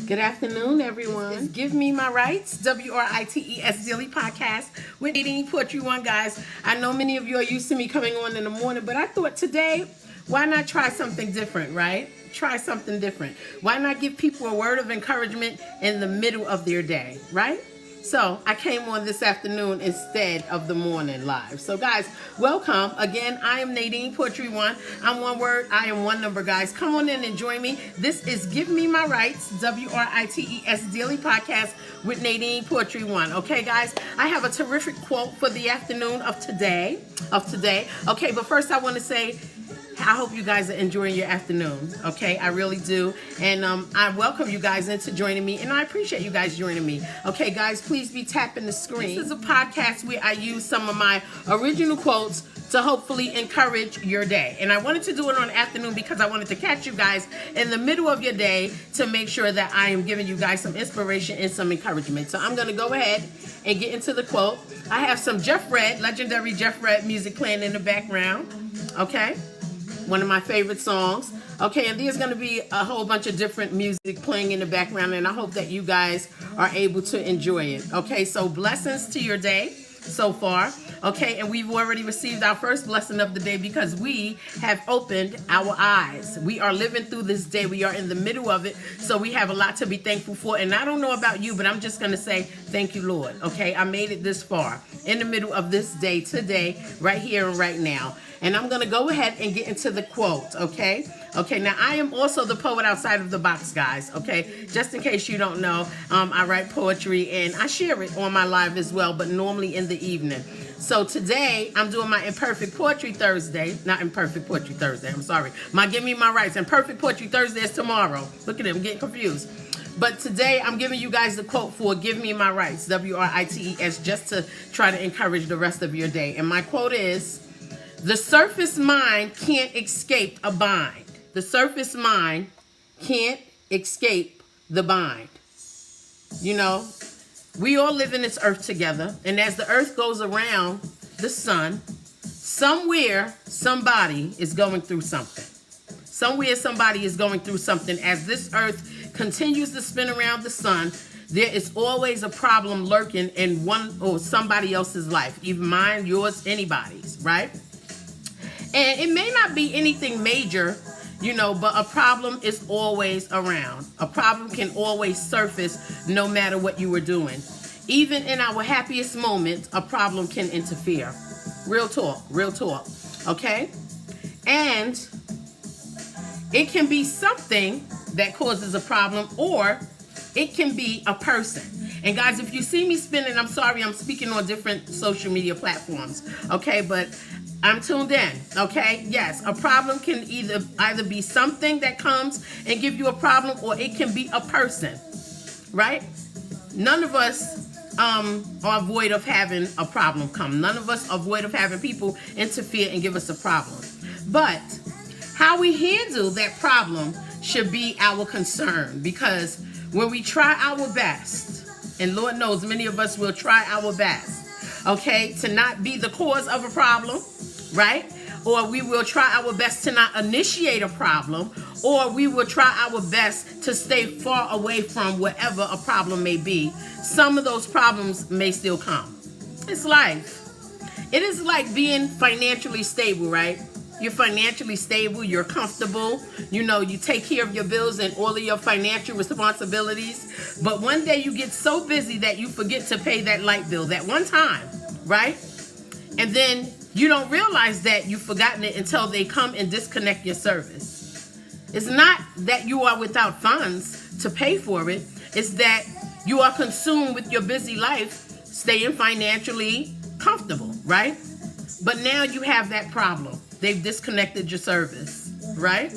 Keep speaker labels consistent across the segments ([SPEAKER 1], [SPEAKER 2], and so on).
[SPEAKER 1] Good afternoon, everyone. It's Give Me My Rights, WRITES Daily Podcast with Nadine Poetry One, guys. I know many of you are used to me coming on in the morning, but I thought today, why not try something different, right? Try something different. Why not give people a word of encouragement in the middle of their day, right? So I came on this afternoon instead of the morning live. So guys, welcome. Again, I am Nadine Poetry One. I'm one word, I am one number, guys. Come on in and join me. This is Give Me My Rights, WRITES Daily Podcast with Nadine Poetry One. Okay, guys, I have a terrific quote for the afternoon of today. Okay, but first I want to say, I hope you guys are enjoying your afternoon, okay? I really do. And I welcome you guys into joining me, and I appreciate you guys joining me. Okay, guys, please be tapping the screen. This is a podcast where I use some of my original quotes to hopefully encourage your day. And I wanted to do it on the afternoon because I wanted to catch you guys in the middle of your day to make sure that I am giving you guys some inspiration and some encouragement. So I'm going to go ahead and get into the quote. I have some Jeff Redd, legendary Jeff Redd music playing in the background, okay? One of my favorite songs. Okay, and there's going to be a whole bunch of different music playing in the background, and I hope that you guys are able to enjoy it. Okay, so blessings to your day so far. Okay, and we've already received our first blessing of the day because we have opened our eyes. We are living through this day. We are in the middle of it, so we have a lot to be thankful for. And I don't know about you, but I'm just going to say thank you, Lord. Okay, I made it this far in the middle of this day today, right here and right now. And I'm going to go ahead and get into the quote, okay? Okay, now I am also the poet outside of the box, guys, okay? Just in case you don't know, I write poetry and I share it on my live as well, but normally in the evening. So today, I'm doing my Imperfect Poetry Thursday. Not Imperfect Poetry Thursday, I'm sorry. My Give Me My Rights. Imperfect Poetry Thursday is tomorrow. Look at it, I'm getting confused. But today, I'm giving you guys the quote for Give Me My Rights, WRITES, just to try to encourage the rest of your day. And my quote is, the surface mind can't escape a bind. The surface mind can't escape the bind. You know, we all live in this earth together. And as the earth goes around the sun, somewhere somebody is going through something. Somewhere somebody is going through something. As this earth continues to spin around the sun, there is always a problem lurking in one or somebody else's life. Even mine, yours, anybody's, right? And it may not be anything major, you know, but a problem is always around. A problem can always surface no matter what you were doing. Even in our happiest moments, a problem can interfere. Real talk, okay? And it can be something that causes a problem, or it can be a person. And guys, if you see me spinning, I'm sorry, I'm speaking on different social media platforms, okay? But I'm tuned in, okay? Yes, a problem can either be something that comes and give you a problem, or it can be a person, right? None of us are void of having a problem come. None of us are void of having people interfere and give us a problem. But how we handle that problem should be our concern, because when we try our best, and Lord knows many of us will try our best, okay, to not be the cause of a problem, right? Or we will try our best to not initiate a problem, or we will try our best to stay far away from whatever a problem may be. Some of those problems may still come. It's life. It is like being financially stable, right? You're financially stable, you're comfortable, you know, you take care of your bills and all of your financial responsibilities. But one day you get so busy that you forget to pay that light bill that one time, right? And then you don't realize that you've forgotten it until they come and disconnect your service. It's not that you are without funds to pay for it. It's that you are consumed with your busy life, staying financially comfortable, right? But now you have that problem. They've disconnected your service, right?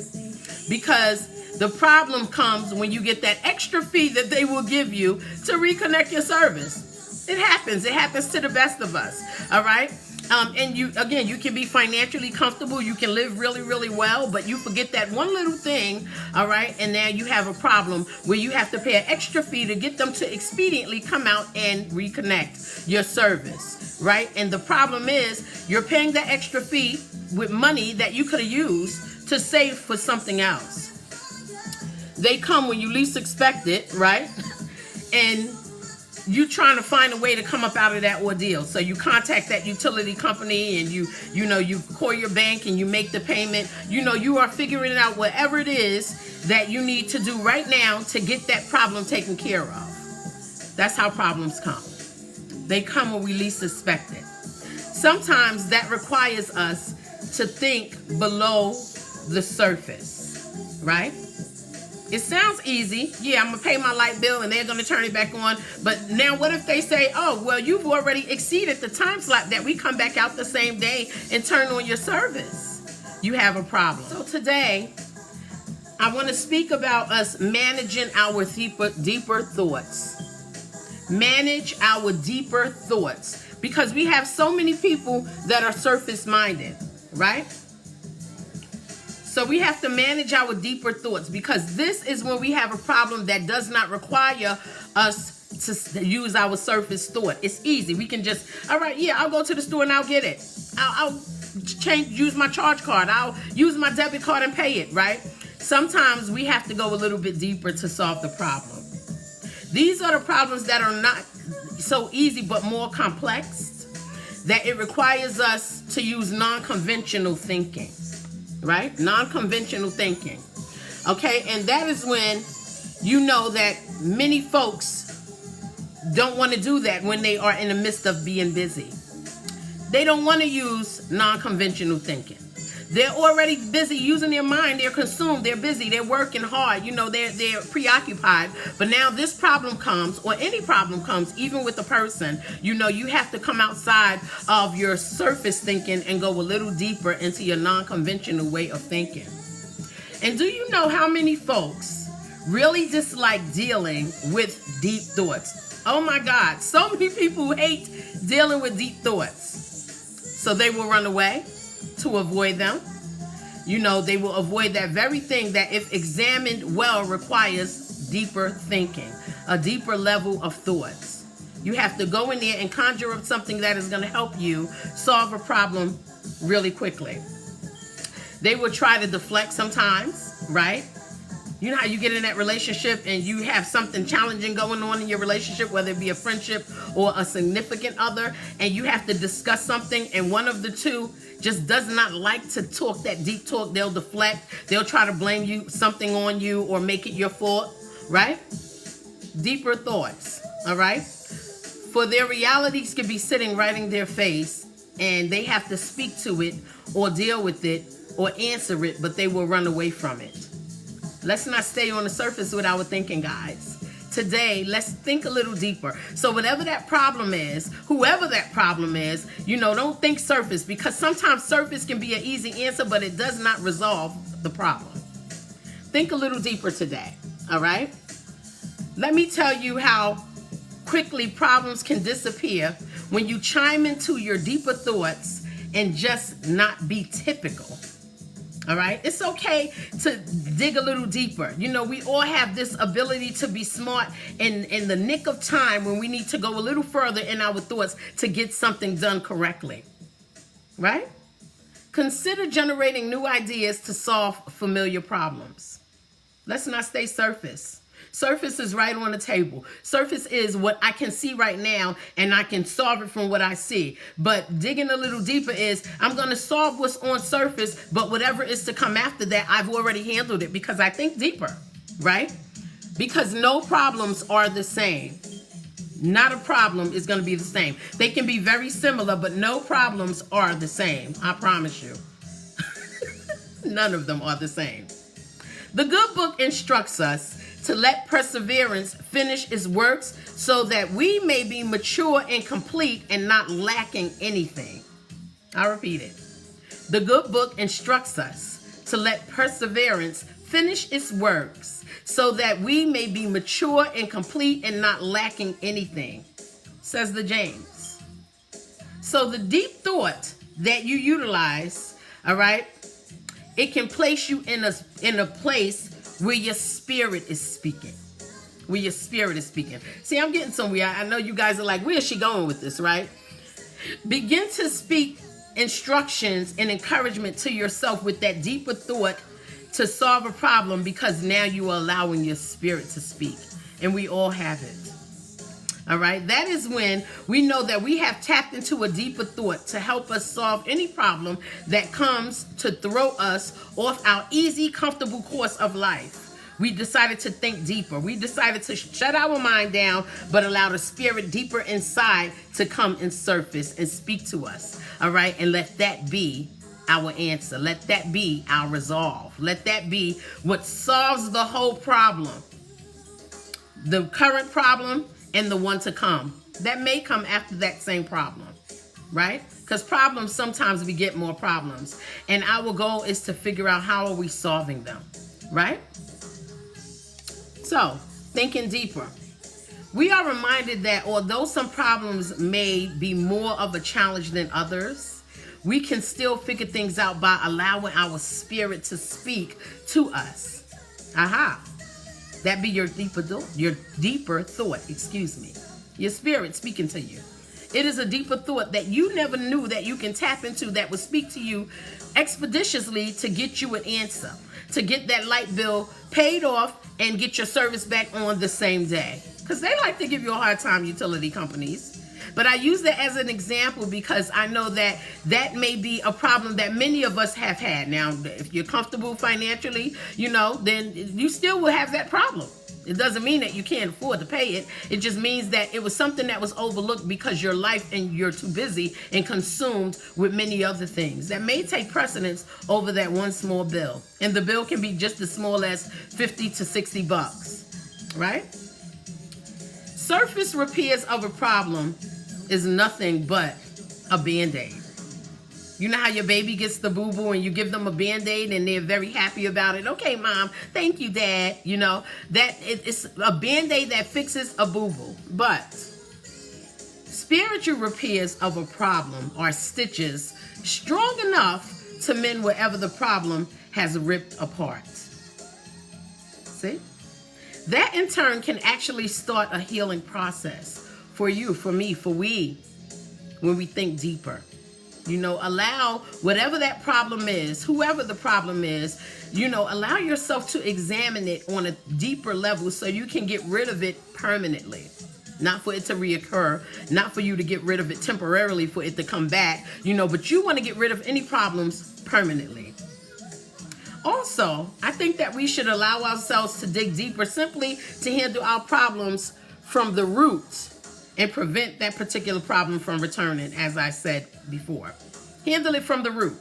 [SPEAKER 1] Because the problem comes when you get that extra fee that they will give you to reconnect your service. It happens. It happens to the best of us, all right? And you can be financially comfortable. You can live really, really well, but you forget that one little thing, all right? And now you have a problem where you have to pay an extra fee to get them to expediently come out and reconnect your service, right? And the problem is you're paying that extra fee with money that you could have used to save for something else. They come when you least expect it, right? And you trying to find a way to come up out of that ordeal. So you contact that utility company and you call your bank and you make the payment. You are figuring out whatever it is that you need to do right now to get that problem taken care of. That's how problems come. They come when we least expect it. Sometimes that requires us to think below the surface, right? It sounds easy. Yeah, I'm going to pay my light bill and they're going to turn it back on. But now what if they say, oh, well, you've already exceeded the time slot that we come back out the same day and turn on your service? You have a problem. So today, I want to speak about us managing our deeper thoughts. Manage our deeper thoughts. Because we have so many people that are surface minded, right? So we have to manage our deeper thoughts, because this is when we have a problem that does not require us to use our surface thought. It's easy. We can just, all right, yeah, I'll go to the store and I'll get it. I'll use my charge card. I'll use my debit card and pay it, right? Sometimes we have to go a little bit deeper to solve the problem. These are the problems that are not so easy but more complex, that it requires us to use non-conventional thinking. Right? Non-conventional thinking. Okay? And that is when you know that many folks don't want to do that when they are in the midst of being busy. They don't want to use non-conventional thinking. They're already busy using their mind. They're consumed. They're busy. They're working hard. They're preoccupied. But now this problem comes, or any problem comes, even with a person, you have to come outside of your surface thinking and go a little deeper into your non-conventional way of thinking. And do you know how many folks really dislike dealing with deep thoughts? Oh my God, so many people hate dealing with deep thoughts. So they will run away to avoid them. They will avoid that very thing that, if examined well, requires deeper thinking, a deeper level of thoughts. You have to go in there and conjure up something that is going to help you solve a problem really quickly. They will try to deflect sometimes, right? You know how you get in that relationship and you have something challenging going on in your relationship, whether it be a friendship or a significant other, and you have to discuss something, and one of the two just does not like to talk that deep talk. They'll deflect. They'll try to blame something on you or make it your fault, right? Deeper thoughts, all right? For their realities could be sitting right in their face, and they have to speak to it or deal with it or answer it, but they will run away from it. Let's not stay on the surface with our thinking, guys. Today, let's think a little deeper. So whatever that problem is, whoever that problem is, don't think surface, because sometimes surface can be an easy answer, but it does not resolve the problem. Think a little deeper today, all right? Let me tell you how quickly problems can disappear when you chime into your deeper thoughts and just not be typical. All right. It's okay to dig a little deeper. We all have this ability to be smart in the nick of time when we need to go a little further in our thoughts to get something done correctly. Right? Consider generating new ideas to solve familiar problems. Let's not stay surface. Surface is right on the table. Surface is what I can see right now, and I can solve it from what I see. But digging a little deeper is, I'm going to solve what's on surface, but whatever is to come after that, I've already handled it because I think deeper, right? Because no problems are the same. Not a problem is going to be the same. They can be very similar, but no problems are the same. I promise you. None of them are the same. The good book instructs us to let perseverance finish its works so that we may be mature and complete and not lacking anything. I repeat it. The good book instructs us to let perseverance finish its works so that we may be mature and complete and not lacking anything, says the James. So the deep thought that you utilize, all right, it can place you in a place where your spirit is speaking. Where your spirit is speaking. See, I'm getting somewhere. I know you guys are like, where is she going with this, right? Begin to speak instructions and encouragement to yourself with that deeper thought to solve a problem because now you are allowing your spirit to speak. And we all have it. All right, that is when we know that we have tapped into a deeper thought to help us solve any problem that comes to throw us off our easy, comfortable course of life. We decided to think deeper. We decided to shut our mind down, but allow the spirit deeper inside to come and surface and speak to us. All right, and let that be our answer. Let that be our resolve. Let that be what solves the whole problem. The current problem and the one to come. That may come after that same problem, right? Because problems, sometimes we get more problems. And our goal is to figure out how are we solving them, right? So, thinking deeper. We are reminded that although some problems may be more of a challenge than others, we can still figure things out by allowing our spirit to speak to us. Aha. That be your deeper thought, your spirit speaking to you. It is a deeper thought that you never knew that you can tap into that will speak to you expeditiously to get you an answer, to get that light bill paid off and get your service back on the same day. Because they like to give you a hard time, utility companies. But I use that as an example because I know that that may be a problem that many of us have had. Now, if you're comfortable financially, then you still will have that problem. It doesn't mean that you can't afford to pay it. It just means that it was something that was overlooked because your life and you're too busy and consumed with many other things that may take precedence over that one small bill. And the bill can be just as small as $50 to $60, right? Surface repairs of a problem is nothing but a Band-Aid. You know how your baby gets the boo-boo and you give them a Band-Aid and they're very happy about it. Okay, Mom. Thank you, Dad. That it's a Band-Aid that fixes a boo-boo. But spiritual repairs of a problem are stitches strong enough to mend whatever the problem has ripped apart. See? That in turn can actually start a healing process for you, for me, for we, when we think deeper. Allow whatever that problem is, whoever the problem is, allow yourself to examine it on a deeper level so you can get rid of it permanently. Not for it to reoccur, not for you to get rid of it temporarily for it to come back, but you want to get rid of any problems permanently. Also, I think that we should allow ourselves to dig deeper simply to handle our problems from the root and prevent that particular problem from returning, as I said before. Handle it from the root.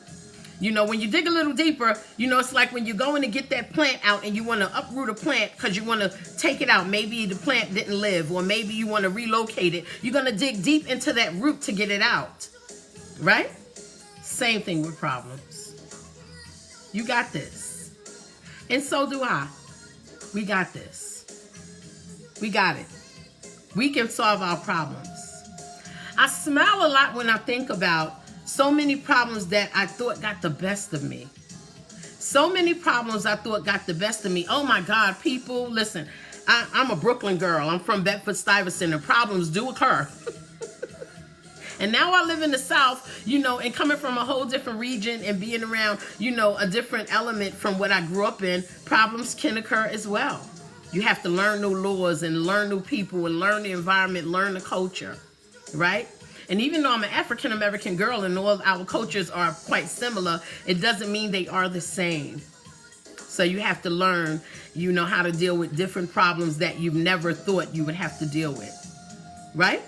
[SPEAKER 1] When you dig a little deeper, it's like when you're going to get that plant out and you want to uproot a plant because you want to take it out. Maybe the plant didn't live, or maybe you want to relocate it. You're going to dig deep into that root to get it out, right? Same thing with problems. You got this. And so do I. We got this. We got it. We can solve our problems. I smile a lot when I think about so many problems that I thought got the best of me. So many problems I thought got the best of me. Oh my God, people, listen, I'm a Brooklyn girl. I'm from Bedford-Stuyvesant, and problems do occur. And now I live in the South, and coming from a whole different region and being around, a different element from what I grew up in, problems can occur as well. You have to learn new laws and learn new people and learn the environment, learn the culture, right? And even though I'm an African-American girl and all of our cultures are quite similar, it doesn't mean they are the same. So you have to learn, how to deal with different problems that you've never thought you would have to deal with, right?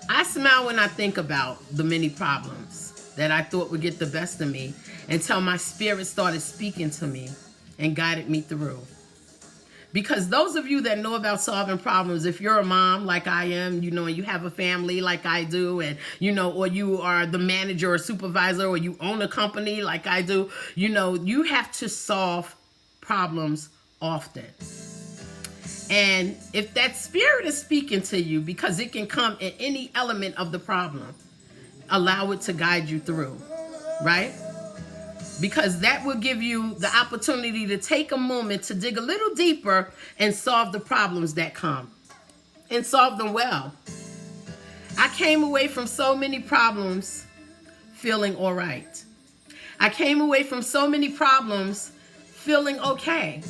[SPEAKER 1] I smile when I think about the many problems that I thought would get the best of me until my spirit started speaking to me and guided me through. Because those of you that know about solving problems, if you're a mom like I am, and you have a family like I do, and, or you are the manager or supervisor, or you own a company like I do, you have to solve problems often. And if that spirit is speaking to you, because it can come in any element of the problem, allow it to guide you through, right? Because that will give you the opportunity to take a moment to dig a little deeper and solve the problems that come, and solve them well. I came away from so many problems feeling all right. I came away from so many problems feeling okay.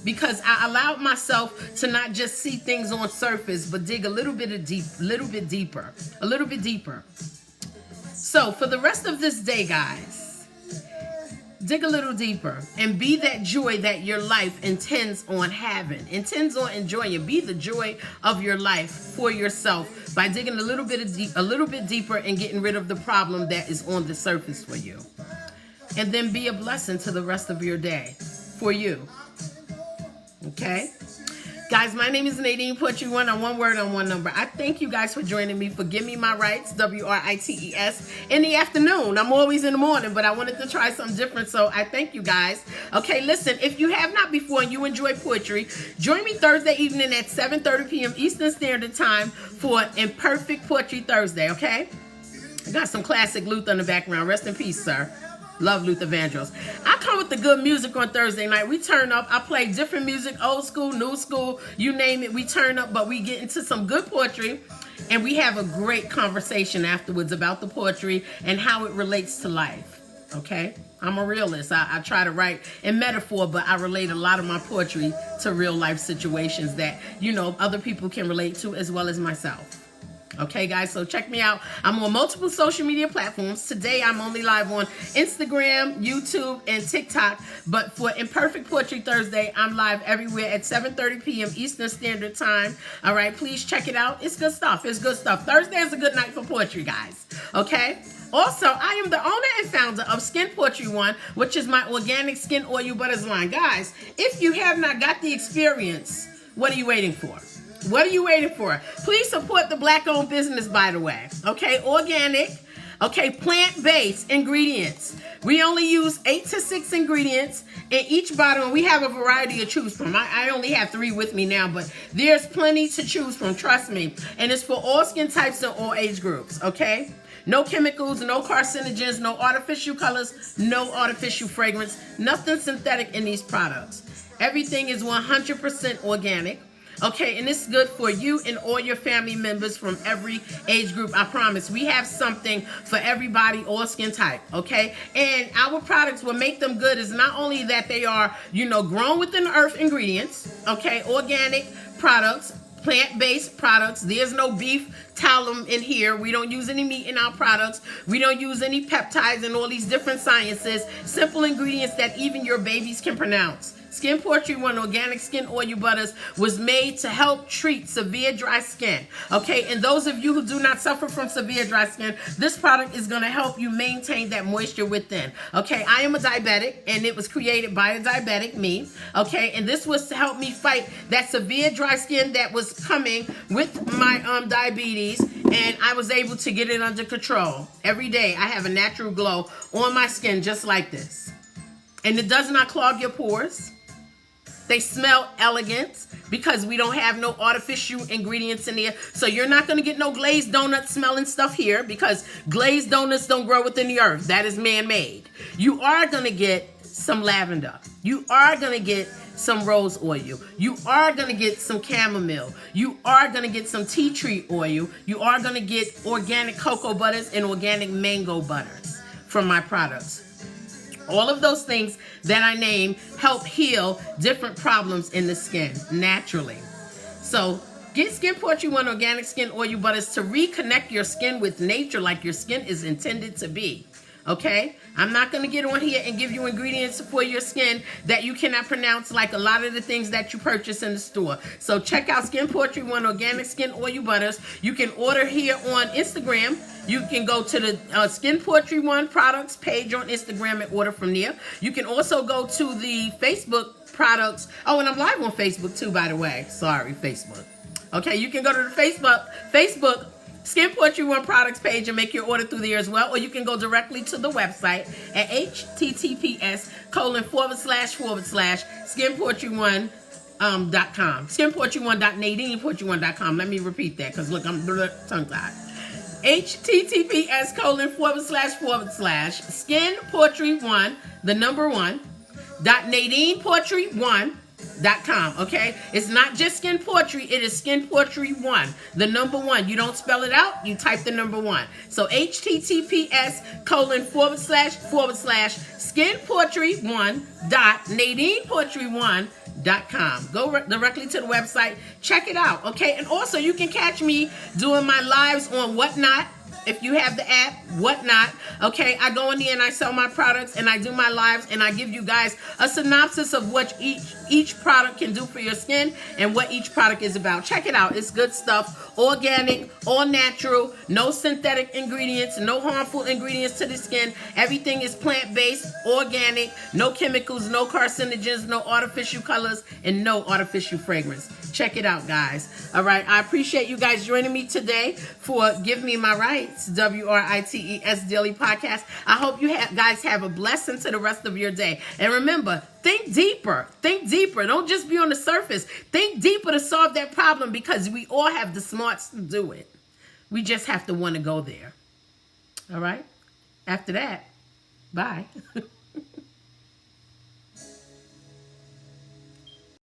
[SPEAKER 1] Because I allowed myself to not just see things on surface, but dig a little bit deeper. So for the rest of this day, guys, dig a little deeper and be that joy that your life intends on having, intends on enjoying. Be the joy of your life for yourself by digging a little bit deeper and getting rid of the problem that is on the surface for you. And then be a blessing to the rest of your day for you. Okay? Guys, my name is Nadine Poetry One on one word on one number. I thank you guys for joining me for Give Me My Rights, WRITES, in the afternoon. I'm always in the morning, but I wanted to try something different, so I thank you guys. Okay, listen, if you have not before and you enjoy poetry, join me Thursday evening at 7:30 p.m. Eastern Standard Time for Imperfect Poetry Thursday, okay? I got some classic Luther in the background. Rest in peace, sir. Love Luther Vandross. I come with the good music on Thursday night. We turn up. I play different music, old school, new school, you name it. We turn up, but we get into some good poetry, and we have a great conversation afterwards about the poetry and how it relates to life. Okay? I'm a realist. I try to write in metaphor, but I relate a lot of my poetry to real life situations that, you know, other people can relate to as well as myself. Okay, guys, so check me out. I'm on multiple social media platforms. Today, I'm only live on Instagram, YouTube, and TikTok. But for Imperfect Poetry Thursday, I'm live everywhere at 7:30 p.m. Eastern Standard Time. All right, please check it out. It's good stuff. It's good stuff. Thursday is a good night for poetry, guys. Okay? Also, I am the owner and founder of Skin Poetry One, which is my organic skin oil butters line. Guys, if you have not got the experience, what are you waiting for? What are you waiting for? Please support the Black-owned business, by the way. Okay, organic, okay, plant-based ingredients. We only use 8 to 6 ingredients in each bottle, and we have a variety to choose from. I only have 3 with me now, but there's plenty to choose from, trust me. And it's for all skin types and all age groups, okay? No chemicals, no carcinogens, no artificial colors, no artificial fragrance, nothing synthetic in these products. Everything is 100% organic. Okay, and it's good for you and all your family members from every age group. I promise. We have something for everybody, all skin type, okay? And our products, what make them good is not only that they are, you know, grown within the earth ingredients, okay, organic products, plant-based products. There's no beef talum in here. We don't use any meat in our products. We don't use any peptides and all these different sciences. Simple ingredients that even your babies can pronounce. Skin Poetry One Organic Skin Oil Butters was made to help treat severe dry skin. Okay, and those of you who do not suffer from severe dry skin, this product is going to help you maintain that moisture within. Okay, I am a diabetic, and it was created by a diabetic, me. Okay, and this was to help me fight that severe dry skin that was coming with my diabetes, and I was able to get it under control. Every day, I have a natural glow on my skin just like this. And it does not clog your pores. They smell elegant because we don't have no artificial ingredients in there. So you're not going to get no glazed donut smelling stuff here because glazed donuts don't grow within the earth. That is man-made. You are going to get some lavender. You are going to get some rose oil. You are going to get some chamomile. You are going to get some tea tree oil. You are going to get organic cocoa butters and organic mango butters from my products. All of those things that I name help heal different problems in the skin naturally. So get Skin Poetry One Organic Skin Oil Butters to reconnect your skin with nature like your skin is intended to be. Okay? I'm not going to get on here and give you ingredients for your skin that you cannot pronounce like a lot of the things that you purchase in the store. So check out Skin Poetry One Organic Skin Oil Butters. You can order here on Instagram. You can go to the Skin Poetry One products page on Instagram and order from there. You can also go to the Facebook products. Oh, and I'm live on Facebook too, by the way. Sorry, Facebook. Okay, you can go to the Facebook Skin Poetry One products page and make your order through there as well. Or you can go directly to the website at https://skinpoetry1.com. Skinpoetry1.nadinepoetry1.com. Let me repeat that because look, I'm tongue-tied. https://skinpoetry1, the number 1, .nadinepoetry1, Okay, it's not just Skin Poetry, it is Skin Poetry 1, the number 1. You don't spell it out, you type the number 1. So https:// Skin Poetry 1 Nadine Poetry 1.com. Go directly to the website, check it out. Okay, and also you can catch me doing my lives on Whatnot. If you have the app, Whatnot, okay, I go in there and I sell my products and I do my lives and I give you guys a synopsis of what each product can do for your skin and what each product is about. Check it out. It's good stuff. Organic, all natural, no synthetic ingredients, no harmful ingredients to the skin. Everything is plant-based, organic, no chemicals, no carcinogens, no artificial colors, and no artificial fragrance. Check it out, guys. All right, I appreciate you guys joining me today for Give Me My Rights, WRITES Daily Podcast. I hope you guys have a blessing to the rest of your day. And remember, think deeper. Think deeper. Don't just be on the surface. Think deeper to solve that problem, because we all have the smarts to do it. We just have to want to go there. All right? After that, bye.